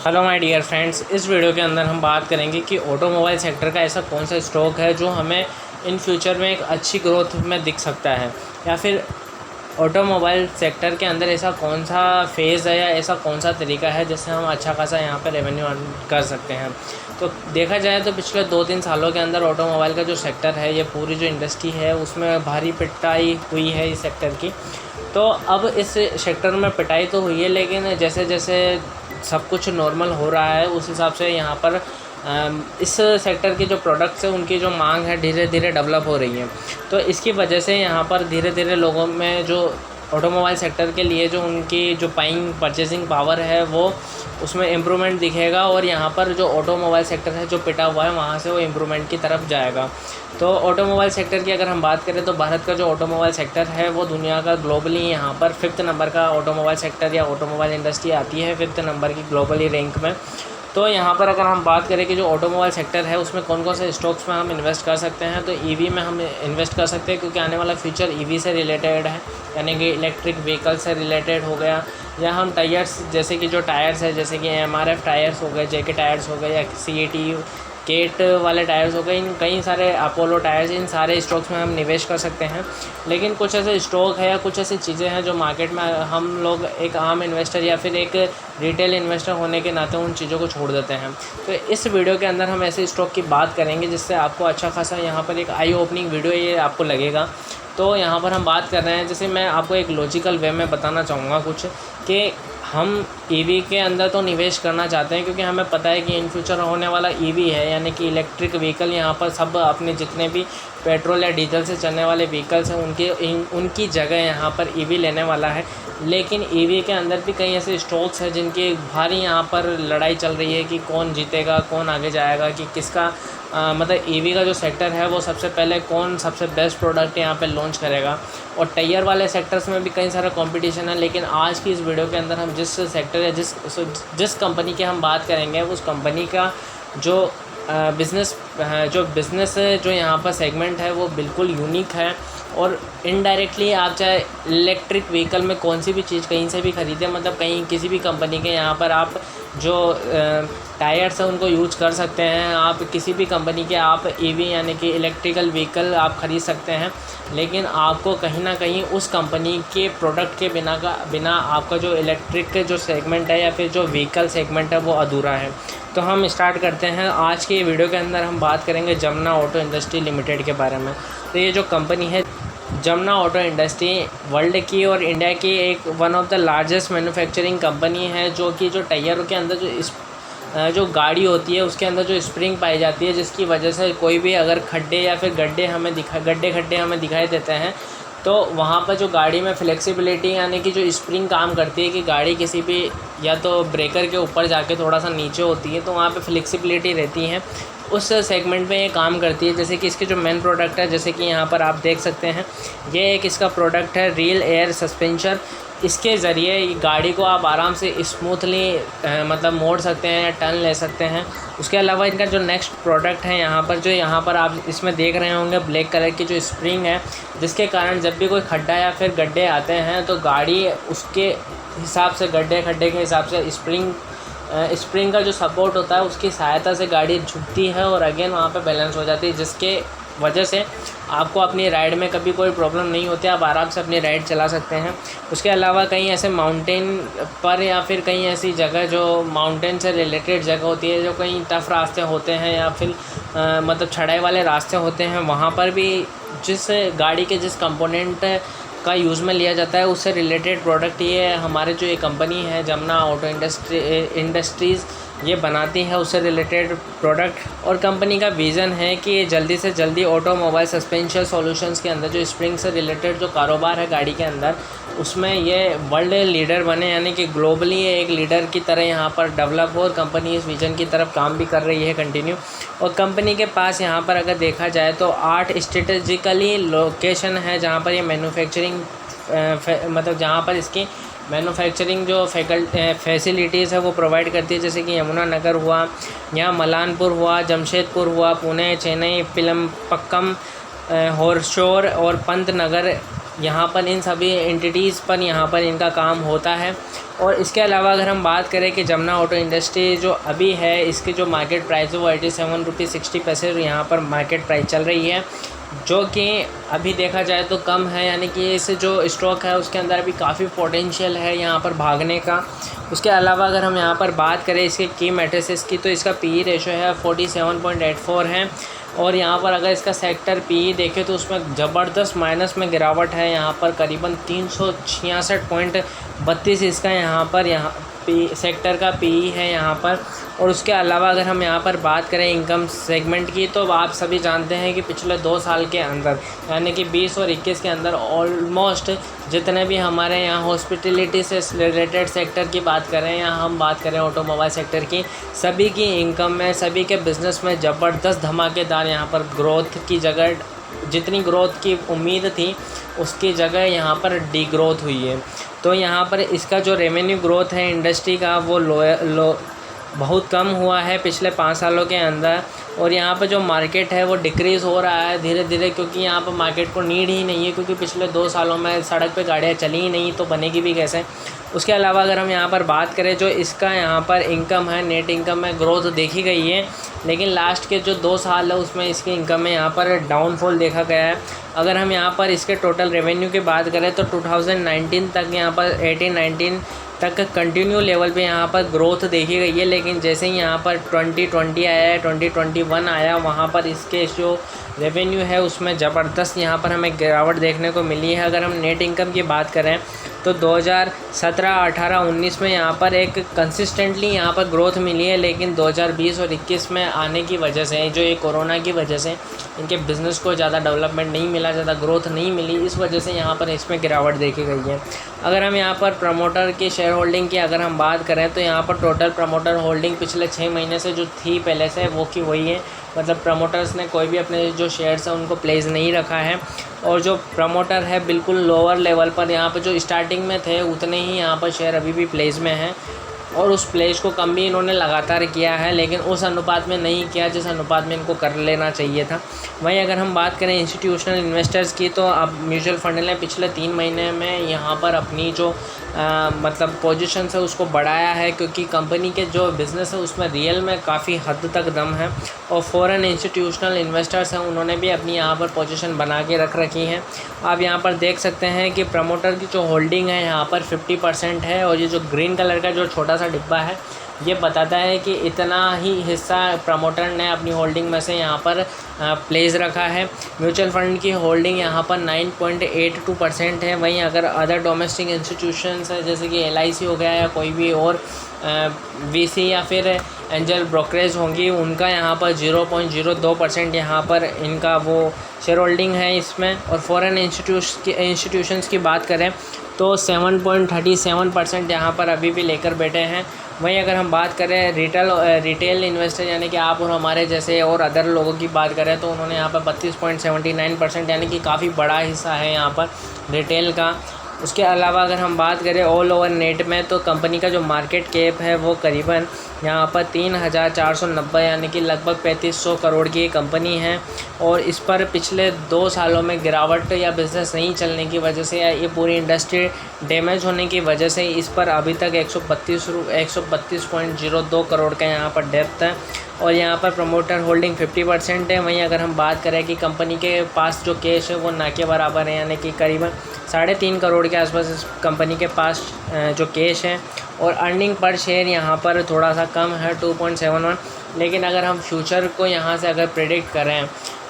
Hello my dear friends, इस video के अंदर हम बात करेंगे कि ऑटोमोबाइल सेक्टर का ऐसा कौन सा स्टॉक है जो हमें इन फ्यूचर में एक अच्छी ग्रोथ में दिख सकता है, या फिर ऑटोमोबाइल सेक्टर के अंदर ऐसा कौन सा फेज़ है या ऐसा कौन सा तरीका है जिससे हम अच्छा खासा यहाँ पर रेवेन्यू अर्न कर सकते हैं। तो देखा जाए तो पिछले 2-3 सालों के अंदर ऑटोमोबाइल का जो सेक्टर है, ये पूरी जो इंडस्ट्री है उसमें भारी पिटाई हुई है इस सेक्टर की। तो अब इस सेक्टर में पिटाई तो हुई है, लेकिन जैसे जैसे सब कुछ नॉर्मल हो रहा है उस हिसाब से यहाँ पर इस सेक्टर के जो प्रोडक्ट्स हैं उनकी जो मांग है धीरे धीरे डेवलप हो रही है। तो इसकी वजह से यहाँ पर धीरे धीरे लोगों में जो ऑटोमोबाइल सेक्टर के लिए जो उनकी जो बाइंग परचेसिंग पावर है वो उसमें इम्प्रूवमेंट दिखेगा, और यहाँ पर जो ऑटोमोबाइल सेक्टर है जो पिटा हुआ है वहाँ से वो इम्प्रूवमेंट की तरफ जाएगा। तो ऑटोमोबाइल सेक्टर की अगर हम बात करें तो भारत का जो ऑटोमोबाइल सेक्टर है वो दुनिया का ग्लोबली यहाँ पर 5th नंबर का ऑटोमोबाइल सेक्टर या ऑटोमोबाइल इंडस्ट्री आती है 5th नंबर की ग्लोबली रैंक में। तो यहाँ पर अगर हम बात करें कि जो ऑटोमोबाइल सेक्टर है उसमें कौन कौन से स्टॉक्स में हम इन्वेस्ट कर सकते हैं, तो ईवी में हम इन्वेस्ट कर सकते हैं, क्योंकि आने वाला फ्यूचर ईवी से रिलेटेड है, यानी कि इलेक्ट्रिक व्हीकल से रिलेटेड हो गया। या हम टायर्स, जैसे कि जो टायर्स है जैसे कि MRF टायर्स हो गए, JK टायर्स हो गए, या CAT केट वाले टायर्स हो गए, इन कई सारे अपोलो टायर्स, इन सारे स्टॉक्स में हम निवेश कर सकते हैं। लेकिन कुछ ऐसे स्टॉक है या कुछ ऐसी चीज़ें हैं जो मार्केट में हम लोग एक आम इन्वेस्टर या फिर एक रिटेल इन्वेस्टर होने के नाते उन चीज़ों को छोड़ देते हैं। तो इस वीडियो के अंदर हम ऐसे स्टॉक की बात करेंगे जिससे आपको अच्छा खासा यहाँ पर एक आई ओपनिंग वीडियो ये आपको लगेगा। तो यहाँ पर हम बात कर रहे हैं, जैसे मैं आपको एक लॉजिकल वे में बताना चाहूँगा कुछ, कि हम ईवी के अंदर तो निवेश करना चाहते हैं क्योंकि हमें पता है कि इन फ्यूचर होने वाला ईवी है, यानी कि इलेक्ट्रिक व्हीकल। यहाँ पर सब अपने जितने भी पेट्रोल या डीजल से चलने वाले व्हीकल्स हैं उनकी जगह यहाँ पर ईवी लेने वाला है। लेकिन ईवी के अंदर भी कई ऐसे स्टॉक्स हैं जिनकी भारी यहाँ पर लड़ाई चल रही है कि कौन जीतेगा, कौन आगे जाएगा, कि किसका मतलब ईवी का जो सेक्टर है वो सबसे पहले कौन सबसे बेस्ट प्रोडक्ट यहाँ पे लॉन्च करेगा। और टायर वाले सेक्टर्स में भी कई सारा कंपटीशन है, लेकिन आज की इस वीडियो के अंदर हम जिस सेक्टर या जिस कंपनी की हम बात करेंगे उस कंपनी का जो बिज़नेस जो यहाँ पर सेगमेंट है वो बिल्कुल यूनिक है। और इनडायरेक्टली आप चाहे इलेक्ट्रिक व्हीकल में कौन सी भी चीज़ कहीं से भी ख़रीदें, मतलब कहीं किसी भी कंपनी के यहाँ पर आप जो टायर्स हैं उनको यूज कर सकते हैं। आप किसी भी कंपनी के आप ईवी यानी कि इलेक्ट्रिकल व्हीकल आप ख़रीद सकते हैं, लेकिन आपको कहीं ना कहीं उस कंपनी के प्रोडक्ट के बिना आपका जो इलेक्ट्रिक जो सेगमेंट है या फिर जो व्हीकल सेगमेंट है वो अधूरा है। तो हम स्टार्ट करते हैं। आज के वीडियो के अंदर हम बात करेंगे जमुना ऑटो इंडस्ट्री लिमिटेड के बारे में। तो ये जो कंपनी है जमुना ऑटो इंडस्ट्री वर्ल्ड की और इंडिया की एक one of the largest manufacturing company है, जो कि जो टायरों के अंदर जो गाड़ी होती है उसके अंदर जो स्प्रिंग पाई जाती है, जिसकी वजह से कोई भी अगर खड्डे या फिर गड्ढे हमें दिखाई देते हैं तो वहाँ पर जो गाड़ी में फ्लेक्सिबिलिटी यानी कि जो स्प्रिंग काम करती है कि गाड़ी किसी भी या तो ब्रेकर के ऊपर जाके थोड़ा सा नीचे होती है तो वहाँ पे फ्लेक्सिबिलिटी रहती है, उस सेगमेंट में ये काम करती है। जैसे कि इसके जो मेन प्रोडक्ट है, जैसे कि यहाँ पर आप देख सकते हैं, ये एक इसका प्रोडक्ट है रियल एयर सस्पेंशन। इसके ज़रिए गाड़ी को आप आराम से स्मूथली मतलब मोड़ सकते हैं या टर्न ले सकते हैं। उसके अलावा इनका जो नेक्स्ट प्रोडक्ट है यहाँ पर आप इसमें देख रहे होंगे ब्लैक कलर की जो स्प्रिंग है, जिसके कारण जब भी कोई खड्डा या फिर गड्ढे आते हैं तो गाड़ी उसके हिसाब से खड्डे के हिसाब से स्प्रिंग का जो सपोर्ट होता है उसकी सहायता से गाड़ी झुकती है और अगेन वहाँ पे बैलेंस हो जाती है, जिसके वजह से आपको अपनी राइड में कभी कोई प्रॉब्लम नहीं होती, आप आराम से अपनी राइड चला सकते हैं। उसके अलावा कहीं ऐसे माउंटेन पर या फिर कहीं ऐसी जगह जो माउंटेन से रिलेटेड जगह होती है, जो कहीं टफ़ रास्ते होते हैं या फिर मतलब चढ़ाई वाले रास्ते होते हैं, वहाँ पर भी जिस गाड़ी के जिस कंपोनेंट का यूज़ में लिया जाता है उससे रिलेटेड प्रोडक्ट ये हमारे जो ये कंपनी है जमुना ऑटो इंडस्ट्रीज़ ये बनाती है, उससे रिलेटेड प्रोडक्ट। और कंपनी का विज़न है कि ये जल्दी से जल्दी ऑटोमोबाइल सस्पेंशन सॉल्यूशंस के अंदर जो स्प्रिंग से रिलेटेड जो कारोबार है गाड़ी के अंदर उसमें ये वर्ल्ड लीडर बने, यानी कि ग्लोबली एक लीडर की तरह यहाँ पर डेवलप हो। और कंपनी इस विज़न की तरफ काम भी कर रही है कंटिन्यू। और कंपनी के पास यहाँ पर अगर देखा जाए तो 8 स्ट्रेटेजिकली लोकेशन है जहाँ पर ये मैन्युफैक्चरिंग मतलब जहाँ पर इसकी मैन्युफैक्चरिंग जो फैसिलिटीज़ है वो प्रोवाइड करती है। जैसे कि यमुनानगर हुआ, यहाँ मलानपुर हुआ, जमशेदपुर हुआ, पुणे, चेन्नई, पिलम्पक्कम, होरशोर और पंतनगर यहाँ पर इन सभी एंटिटीज़ पर यहाँ पर इनका काम होता है। और इसके अलावा अगर हम बात करें कि जमुना ऑटो इंडस्ट्री जो अभी है, इसकी जो मार्केट प्राइस है वो 87 रुपये 60 पैसे यहाँ पर मार्केट प्राइस चल रही है, जो कि अभी देखा जाए तो कम है, यानी कि इस जो स्टॉक है उसके अंदर अभी काफ़ी पोटेंशियल है यहाँ पर भागने का। उसके अलावा अगर हम यहाँ पर बात करें इसके की मैट्रिसेस की, तो इसका पी रेशो है 47.84 है। और यहाँ पर अगर इसका सेक्टर पी देखें तो उसमें ज़बरदस्त माइनस में गिरावट है, यहाँ पर करीबन 366.32 इसका यहाँ पी सेक्टर का पी है यहाँ पर। और उसके अलावा अगर हम यहाँ पर बात करें इनकम सेगमेंट की, तो आप सभी जानते हैं कि पिछले 2 साल के अंदर यानी कि 20 और 21 के अंदर ऑलमोस्ट जितने भी हमारे यहाँ हॉस्पिटलिटी से रिलेटेड सेक्टर की बात करें या हम बात करें ऑटोमोबाइल सेक्टर की, सभी की इनकम में, सभी के बिज़नेस में ज़बरदस्त धमाकेदार यहाँ पर ग्रोथ की जगह, जितनी ग्रोथ की उम्मीद थी उसकी जगह यहाँ पर डी ग्रोथ हुई है। तो यहाँ पर इसका जो रेवेन्यू ग्रोथ है इंडस्ट्री का वो बहुत कम हुआ है पिछले 5 सालों के अंदर। और यहाँ पर जो मार्केट है वो डिक्रीज़ हो रहा है धीरे धीरे, क्योंकि यहाँ पर मार्केट को नीड ही नहीं है, क्योंकि पिछले 2 सालों में सड़क पे गाड़ियाँ चली ही नहीं, तो बनेगी भी कैसे। उसके अलावा अगर हम यहाँ पर बात करें जो इसका यहाँ पर इनकम है, नेट इनकम में ग्रोथ देखी गई है, लेकिन लास्ट के जो 2 साल है उसमें इसकी इनकम में यहाँ पर डाउनफॉल देखा गया है। अगर हम यहाँ पर इसके टोटल रेवेन्यू की बात करें तो 2019 तक यहाँ पर 18-19 तक कंटिन्यू लेवल पे यहाँ पर ग्रोथ देखी गई है, लेकिन जैसे ही यहाँ पर 2020 आया, 2021 आया, वहाँ पर इसके जो रेवेन्यू है उसमें ज़बरदस्त यहाँ पर हमें गिरावट देखने को मिली है। अगर हम नेट इनकम की बात करें तो 2017, 18, 19 में यहाँ पर एक कंसिस्टेंटली यहाँ पर ग्रोथ मिली है, लेकिन 2020 और 21 में आने की वजह से, जो ये कोरोना की वजह से इनके बिज़नेस को ज़्यादा डेवलपमेंट नहीं मिला, ज़्यादा ग्रोथ नहीं मिली, इस वजह से यहाँ पर इसमें गिरावट देखी गई है। अगर हम यहाँ पर प्रमोटर की शेयर होल्डिंग की अगर हम बात करें तो यहाँ पर टोटल प्रमोटर होल्डिंग पिछले 6 महीने से जो थी पहले से वो की वही है, मतलब प्रमोटर्स ने कोई भी अपने जो शेयर्स हैं उनको प्लेस नहीं रखा है। और जो प्रमोटर है बिल्कुल लोअर लेवल पर, यहाँ पर जो स्टार्टिंग में थे उतने ही यहाँ पर शेयर अभी भी प्लेस में हैं, और उस प्लेस को कम भी इन्होंने लगातार किया है, लेकिन उस अनुपात में नहीं किया जिस अनुपात में इनको कर लेना चाहिए था। वहीं अगर हम बात करें इंस्टीट्यूशनल इन्वेस्टर्स की, तो अब म्यूचुअल फंड ने पिछले 3 महीने में यहाँ पर अपनी जो मतलब पोजीशन है उसको बढ़ाया है, क्योंकि कंपनी के जो बिज़नेस है उसमें रियल में काफ़ी हद तक दम है। और फॉरेन इंस्टीट्यूशनल इन्वेस्टर्स हैं उन्होंने भी अपनी यहाँ पर पोजीशन बना के रख रखी हैं। आप यहाँ पर देख सकते हैं कि प्रमोटर की जो होल्डिंग है यहाँ पर 50% है, और ये जो ग्रीन कलर का जो छोटा सा डिब्बा है ये बताता है कि इतना ही हिस्सा प्रमोटर ने अपनी होल्डिंग में से यहाँ पर प्लेस रखा है। म्यूचुअल फंड की होल्डिंग यहाँ पर 9.82% है। वहीं अगर अदर डोमेस्टिक इंस्टीट्यूशंस है जैसे कि LIC हो गया या कोई भी और VC या फिर एंजल ब्रोकरेज होंगी, उनका यहाँ पर 0.02% यहाँ पर इनका वो शेयर होल्डिंग है इसमें। और फॉरेन इंस्टीट्यूशंस की बात करें तो 7.37% यहाँ पर अभी भी लेकर बैठे हैं। वहीं अगर हम बात करें रिटेल इन्वेस्टर यानी कि आप और हमारे जैसे और अदर लोगों की बात करें तो उन्होंने यहाँ पर 32.79% यानी कि काफ़ी बड़ा हिस्सा है यहाँ पर रिटेल का। उसके अलावा अगर हम बात करें ऑल ओवर नेट में तो कंपनी का जो मार्केट कैप है वो करीबन यहाँ पर 3,490 यानी कि लगभग 3500 करोड़ की कंपनी है। और इस पर पिछले 2 सालों में गिरावट या बिज़नेस नहीं चलने की वजह से या ये पूरी इंडस्ट्री डैमेज होने की वजह से इस पर अभी तक 132.02 करोड़ का यहाँ पर डेप्थ है। और यहाँ पर प्रमोटर होल्डिंग 50% है। वहीं अगर हम बात करें कि कंपनी के पास जो कैश है वो ना के बराबर है, यानी कि करीबन 3.5 करोड़ के आसपास इस कंपनी के पास जो कैश है। और अर्निंग पर शेयर यहाँ पर थोड़ा सा कम है 2.71। लेकिन अगर हम फ्यूचर को यहाँ से अगर प्रेडिक्ट करें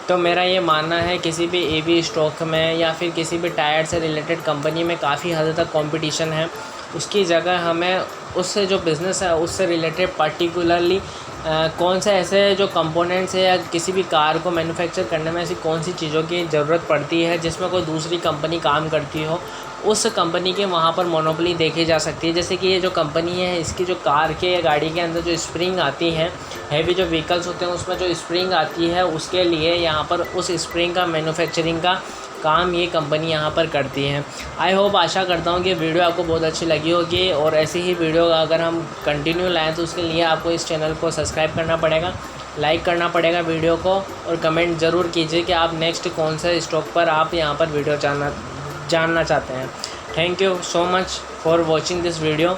तो मेरा ये मानना है किसी भी EV स्टॉक में या फिर किसी भी टायर से रिलेटेड कंपनी में काफ़ी हद तक कंपटीशन है, उसकी जगह हमें उससे जो बिज़नेस है उससे रिलेटेड पर्टिकुलरली कौन से ऐसे जो कंपोनेंट्स है या किसी भी कार को मैन्युफैक्चर करने में ऐसी कौन सी चीज़ों की ज़रूरत पड़ती है जिसमें कोई दूसरी कंपनी काम करती हो, उस कंपनी के वहाँ पर मोनोपोली देखी जा सकती है। जैसे कि ये जो कंपनी है इसकी जो कार के या गाड़ी के अंदर जो स्प्रिंग आती है, हैवी जो व्हीकल्स होते हैं उसमें जो स्प्रिंग आती है उसके लिए यहाँ पर उस स्प्रिंग का मैन्युफैक्चरिंग का काम ये कंपनी यहाँ पर करती है। आई होप, आशा करता हूँ कि वीडियो आपको बहुत अच्छी लगी होगी और ऐसी ही वीडियो अगर हम कंटिन्यू लाएँ तो उसके लिए आपको इस चैनल को सब्सक्राइब करना पड़ेगा, लाइक करना पड़ेगा वीडियो को, और कमेंट ज़रूर कीजिए कि आप नेक्स्ट कौन से स्टॉक पर आप यहाँ पर वीडियो जानना चाहते हैं। Thank you so much for watching this video.